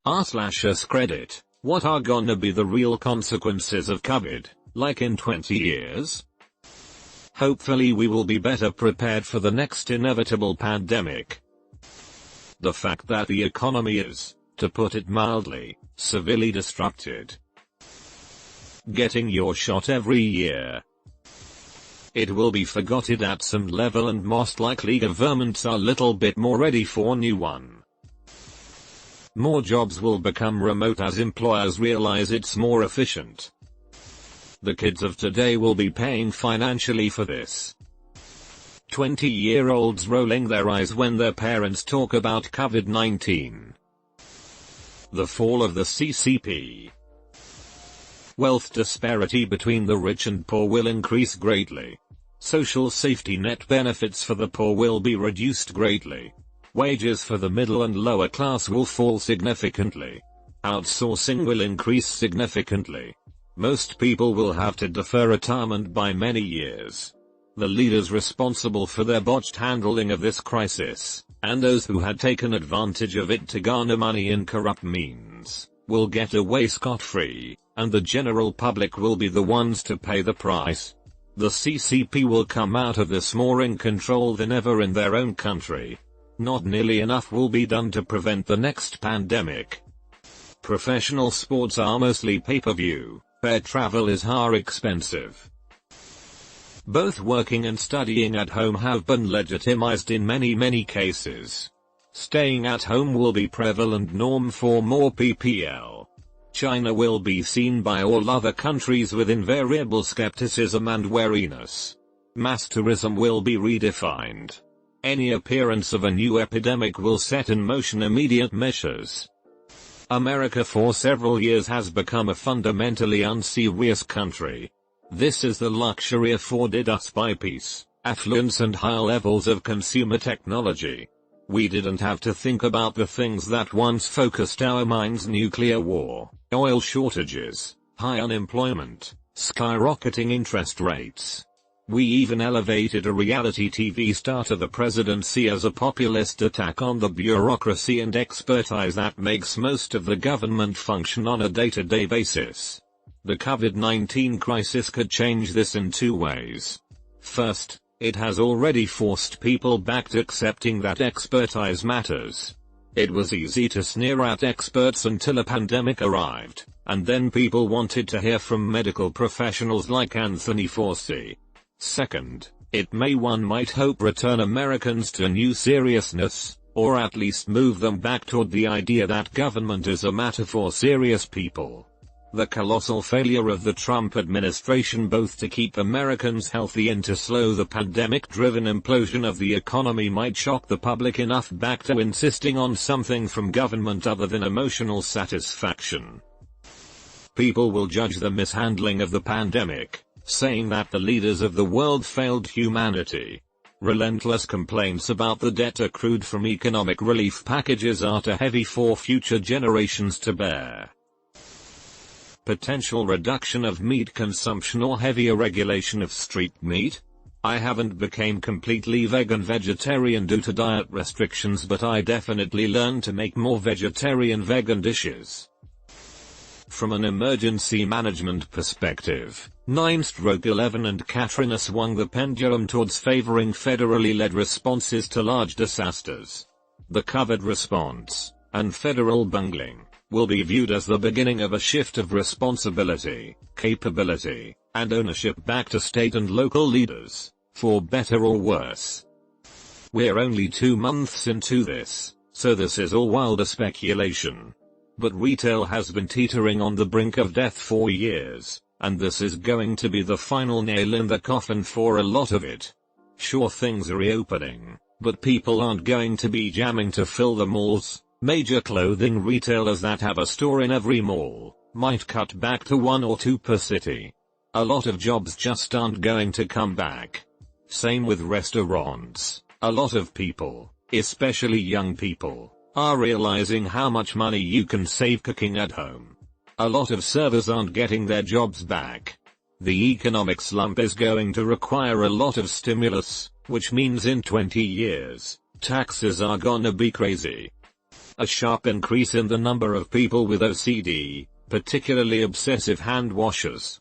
r/AskReddit, what are gonna be the real consequences of COVID, like in 20 years? Hopefully we will be better prepared for the next inevitable pandemic. The fact that the economy is, to put it mildly, severely disrupted. Getting your shot every year. It will be forgotten at some level and most likely governments are little bit more ready for new one. More jobs will become remote as employers realize it's more efficient. The kids of today will be paying financially for this. 20-year-olds rolling their eyes when their parents talk about COVID-19. The fall of the CCP. Wealth disparity between the rich and poor will increase greatly. Social safety net benefits for the poor will be reduced greatly. Wages for the middle and lower class will fall significantly. Outsourcing will increase significantly. Most people will have to defer retirement by many years. The leaders responsible for their botched handling of this crisis, and those who had taken advantage of it to garner money in corrupt means, will get away scot-free, and the general public will be the ones to pay the price. The CCP will come out of this more in control than ever in their own country. Not nearly enough will be done to prevent the next pandemic. Professional sports are mostly pay-per-view. Air travel is expensive. Both working and studying at home have been legitimized in many cases. Staying at home will be prevalent norm for more PPL. China will be seen by all other countries with invariable skepticism and wariness. Mass tourism will be redefined. Any appearance of a new epidemic will set in motion immediate measures. America for several years has become a fundamentally unserious country. This is the luxury afforded us by peace, affluence and high levels of consumer technology. We didn't have to think about the things that once focused our minds: nuclear war, oil shortages, high unemployment, skyrocketing interest rates. We even elevated a reality TV star to the presidency as a populist attack on the bureaucracy and expertise that makes most of the government function on a day-to-day basis. The COVID-19 crisis could change this in two ways. First, it has already forced people back to accepting that expertise matters. It was easy to sneer at experts until a pandemic arrived, and then people wanted to hear from medical professionals like Anthony Fauci. Second, it may, one might hope, return Americans to a new seriousness, or at least move them back toward the idea that government is a matter for serious people. The colossal failure of the Trump administration both to keep Americans healthy and to slow the pandemic-driven implosion of the economy might shock the public enough back to insisting on something from government other than emotional satisfaction. People will judge the mishandling of the pandemic, saying that the leaders of the world failed humanity. Relentless complaints about the debt accrued from economic relief packages are too heavy for future generations to bear. Potential reduction of meat consumption or heavier regulation of street meat? I haven't become completely vegetarian due to diet restrictions, but I definitely learned to make more vegetarian-vegan dishes. From an emergency management perspective, 9/11 and Katrina swung the pendulum towards favoring federally led responses to large disasters. The COVID response, and federal bungling, will be viewed as the beginning of a shift of responsibility, capability, and ownership back to state and local leaders, for better or worse. We're only 2 months into this, so this is all wilder speculation. But retail has been teetering on the brink of death for years, and this is going to be the final nail in the coffin for a lot of it. Sure, things are reopening, but people aren't going to be jamming to fill the malls. Major clothing retailers that have a store in every mall might cut back to 1 or 2 per city. A lot of jobs just aren't going to come back. Same with restaurants. A lot of people, especially young people, are realizing how much money you can save cooking at home. A lot of servers aren't getting their jobs back. The economic slump is going to require a lot of stimulus, which means in 20 years, taxes are gonna be crazy. A sharp increase in the number of people with OCD, particularly obsessive hand washers.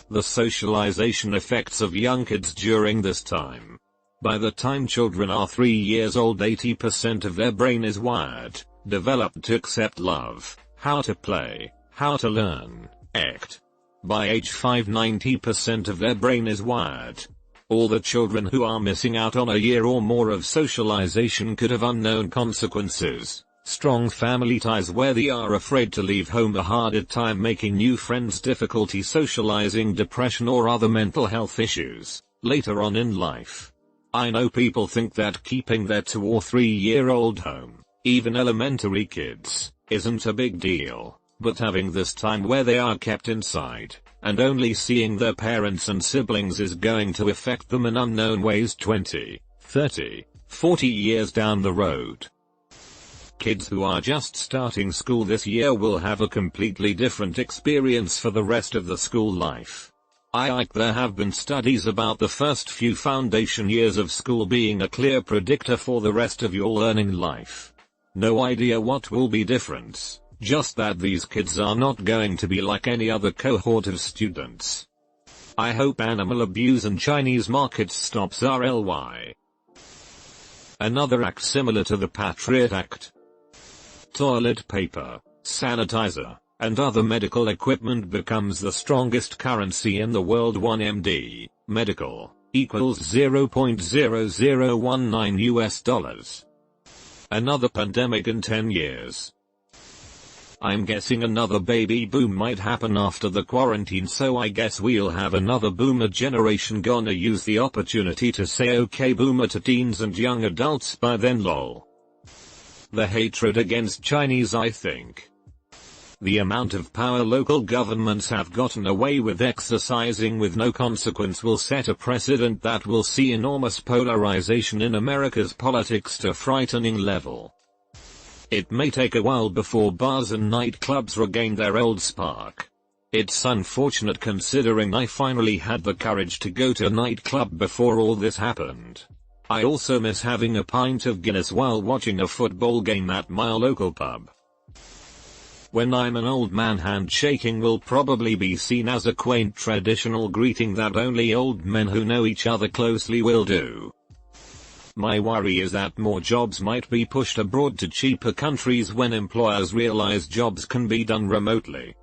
The socialization effects of young kids during this time. By the time children are 3 years old, 80% of their brain is wired, developed to accept love, how to play, how to learn, act. By age 5, 90% of their brain is wired. All the children who are missing out on a year or more of socialization could have unknown consequences. Strong family ties where they are afraid to leave home, a harder time making new friends, difficulty socializing, depression or other mental health issues later on in life. I know people think that keeping their 2 or 3-year-old home, even elementary kids, isn't a big deal, but having this time where they are kept inside, and only seeing their parents and siblings is going to affect them in unknown ways 20, 30, 40 years down the road. Kids who are just starting school this year will have a completely different experience for the rest of the school life. There have been studies about the first few foundation years of school being a clear predictor for the rest of your learning life. No idea what will be different, just that these kids are not going to be like any other cohort of students. I hope animal abuse in Chinese markets stops RLY. Another act similar to the Patriot Act. Toilet paper, sanitizer, and other medical equipment becomes the strongest currency in the world. 1 MD, medical, equals $0.0019 US. Another pandemic in 10 years. I'm guessing another baby boom might happen after the quarantine, so I guess we'll have another boomer generation. Gonna use the opportunity to say okay boomer to teens and young adults by then lol. The hatred against Chinese, I think. The amount of power local governments have gotten away with exercising with no consequence will set a precedent that will see enormous polarization in America's politics to a frightening level. It may take a while before bars and nightclubs regain their old spark. It's unfortunate considering I finally had the courage to go to a nightclub before all this happened. I also miss having a pint of Guinness while watching a football game at my local pub. When I'm an old man, handshaking will probably be seen as a quaint traditional greeting that only old men who know each other closely will do. My worry is that more jobs might be pushed abroad to cheaper countries when employers realize jobs can be done remotely.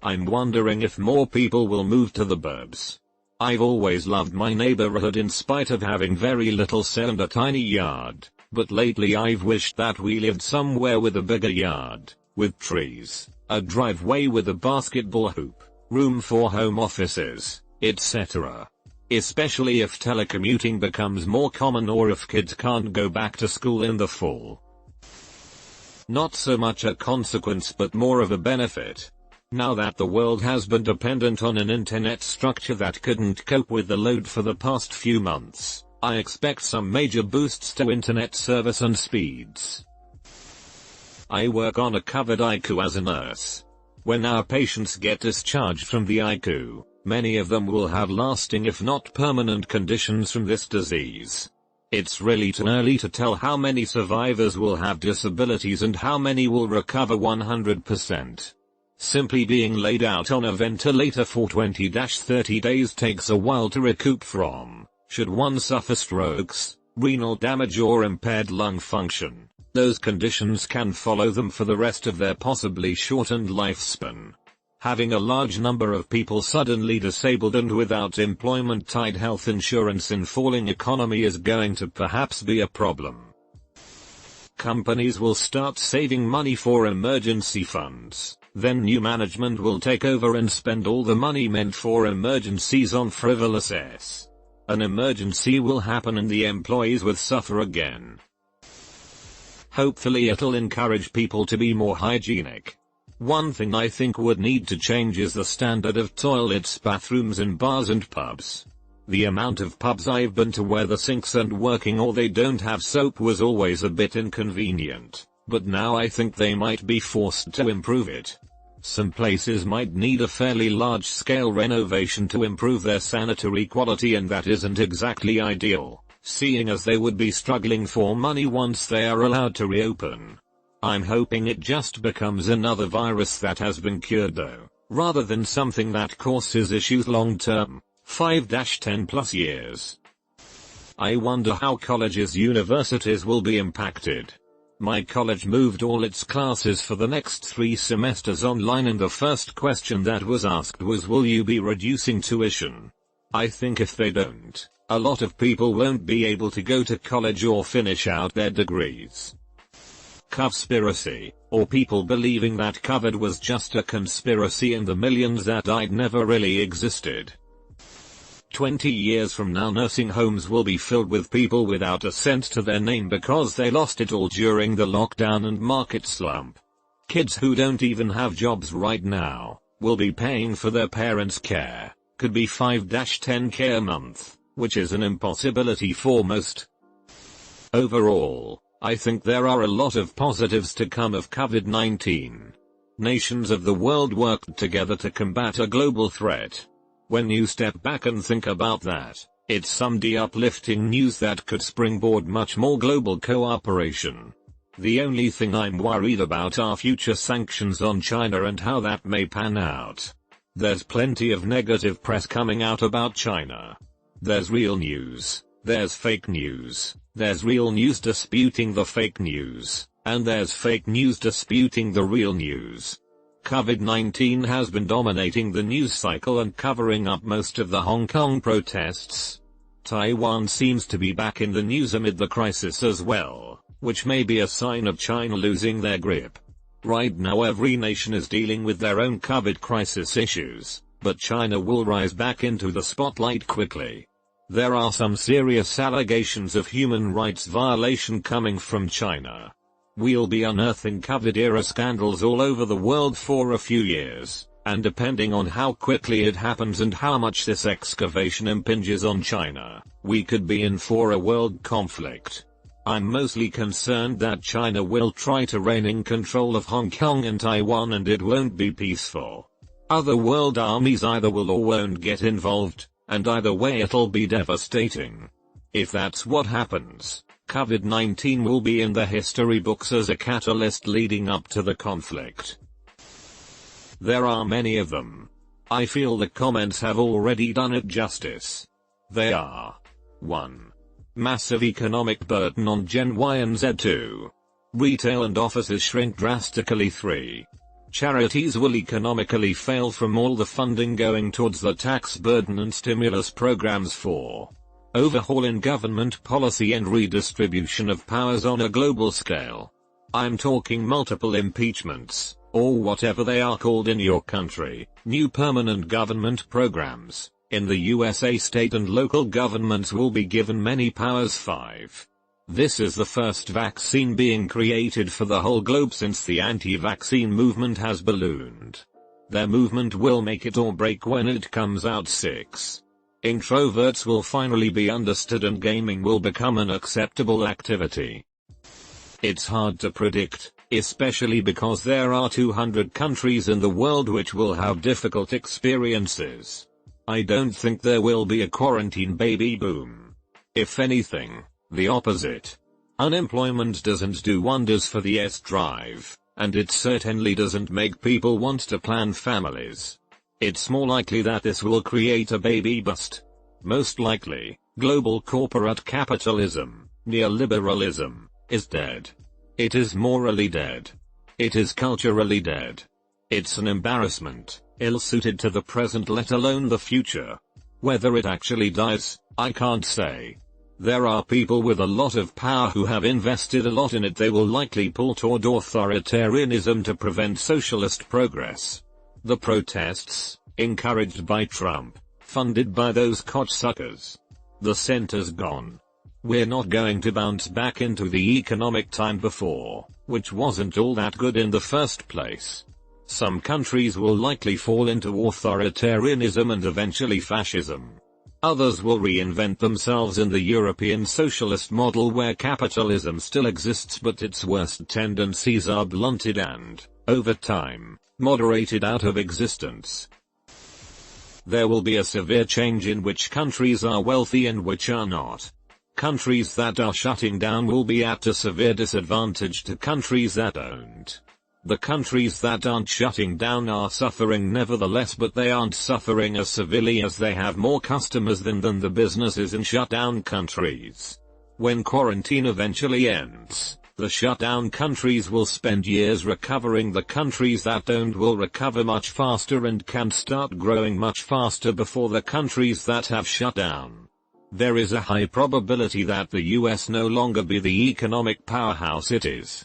I'm wondering if more people will move to the burbs. I've always loved my neighborhood in spite of having very little say and a tiny yard, but lately I've wished that we lived somewhere with a bigger yard, with trees, a driveway with a basketball hoop, room for home offices, etc. Especially if telecommuting becomes more common or if kids can't go back to school in the fall. Not so much a consequence but more of a benefit. Now that the world has been dependent on an internet structure that couldn't cope with the load for the past few months, I expect some major boosts to internet service and speeds. I work on a covered ICU as a nurse. When our patients get discharged from the ICU, many of them will have lasting if not permanent conditions from this disease. It's really too early to tell how many survivors will have disabilities and how many will recover 100%. Simply being laid out on a ventilator for 20-30 days takes a while to recoup from. Should one suffer strokes, renal damage or impaired lung function, those conditions can follow them for the rest of their possibly shortened lifespan. Having a large number of people suddenly disabled and without employment-tied health insurance in falling economy is going to perhaps be a problem. Companies will start saving money for emergency funds. Then new management will take over and spend all the money meant for emergencies on frivolous s. An emergency will happen and the employees will suffer again. Hopefully it'll encourage people to be more hygienic. One thing I think would need to change is the standard of toilets, bathrooms in bars and pubs. The amount of pubs I've been to where the sinks aren't working or they don't have soap was always a bit inconvenient. But now I think they might be forced to improve it. Some places might need a fairly large-scale renovation to improve their sanitary quality and that isn't exactly ideal. seeing as they would be struggling for money once they are allowed to reopen. I'm hoping it just becomes another virus that has been cured though, rather than something that causes issues long term, 5-10 plus years. I wonder how colleges, universities will be impacted. My college moved all its classes for the next 3 semesters online, and the first question that was asked was, will you be reducing tuition? I think if they don't, a lot of people won't be able to go to college or finish out their degrees. Conspiracy, or people believing that COVID was just a conspiracy and the millions that died never really existed. 20 years from now, nursing homes will be filled with people without a cent to their name because they lost it all during the lockdown and market slump. Kids who don't even have jobs right now will be paying for their parents' care. Could be 5-10K a month, which is an impossibility for most. Overall, I think there are a lot of positives to come of COVID-19. Nations of the world worked together to combat a global threat. When you step back and think about that, it's some uplifting news that could springboard much more global cooperation. The only thing I'm worried about are future sanctions on China and how that may pan out. There's plenty of negative press coming out about China. There's real news, there's fake news, there's real news disputing the fake news, and there's fake news disputing the real news. COVID-19 has been dominating the news cycle and covering up most of the Hong Kong protests. Taiwan seems to be back in the news amid the crisis as well, which may be a sign of China losing their grip. Right now every nation is dealing with their own COVID crisis issues, but China will rise back into the spotlight quickly. There are some serious allegations of human rights violation coming from China. We'll be unearthing COVID-era scandals all over the world for a few years, and depending on how quickly it happens and how much this excavation impinges on China, we could be in for a world conflict. I'm mostly concerned that China will try to rein in control of Hong Kong and Taiwan, and it won't be peaceful. Other world armies either will or won't get involved, and either way it'll be devastating. If that's what happens, COVID-19 will be in the history books as a catalyst leading up to the conflict. There are many of them. I feel the comments have already done it justice. They are: 1. Massive economic burden on Gen Y and Z. 2. Retail and offices shrink drastically. 3. Charities will economically fail from all the funding going towards the tax burden and stimulus programs. 4. Overhaul in government policy and redistribution of powers on a global scale. I'm talking multiple impeachments, or whatever they are called in your country, new permanent government programs. In the USA, state and local governments will be given many powers. 5. This is the first vaccine being created for the whole globe since the anti-vaccine movement has ballooned. Their movement will make it or break when it comes out. 6. Introverts will finally be understood and gaming will become an acceptable activity. It's hard to predict, especially because there are 200 countries in the world which will have difficult experiences. I don't think there will be a quarantine baby boom. If anything, the opposite. Unemployment doesn't do wonders for the S-drive, and it certainly doesn't make people want to plan families. It's more likely that this will create a baby bust. Most likely, global corporate capitalism, neoliberalism, is dead. It is morally dead. It is culturally dead. It's an embarrassment, ill-suited to the present let alone the future. Whether it actually dies, I can't say. There are people with a lot of power who have invested a lot in it. They will likely pull toward authoritarianism to prevent socialist progress. The protests, encouraged by Trump, funded by those cocksuckers. The center's gone. We're not going to bounce back into the economic time before, which wasn't all that good in the first place. Some countries will likely fall into authoritarianism and eventually fascism. Others will reinvent themselves in the European socialist model where capitalism still exists but its worst tendencies are blunted and, over time, moderated out of existence. There will be a severe change in which countries are wealthy and which are not. Countries that are shutting down will be at a severe disadvantage to countries that don't. The countries that aren't shutting down are suffering nevertheless, but they aren't suffering as severely as they have more customers than the businesses in shutdown countries. When quarantine eventually ends, the shutdown countries will spend years recovering. The countries that don't will recover much faster and can start growing much faster before the countries that have shut down. There is a high probability that the US no longer be the economic powerhouse it is.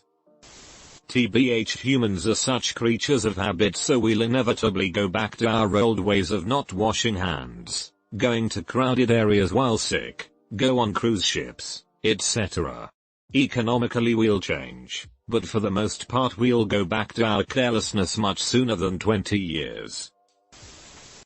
TBH, humans are such creatures of habit, so we'll inevitably go back to our old ways of not washing hands, going to crowded areas while sick, go on cruise ships, etc. Economically we'll change, but for the most part we'll go back to our carelessness much sooner than 20 years.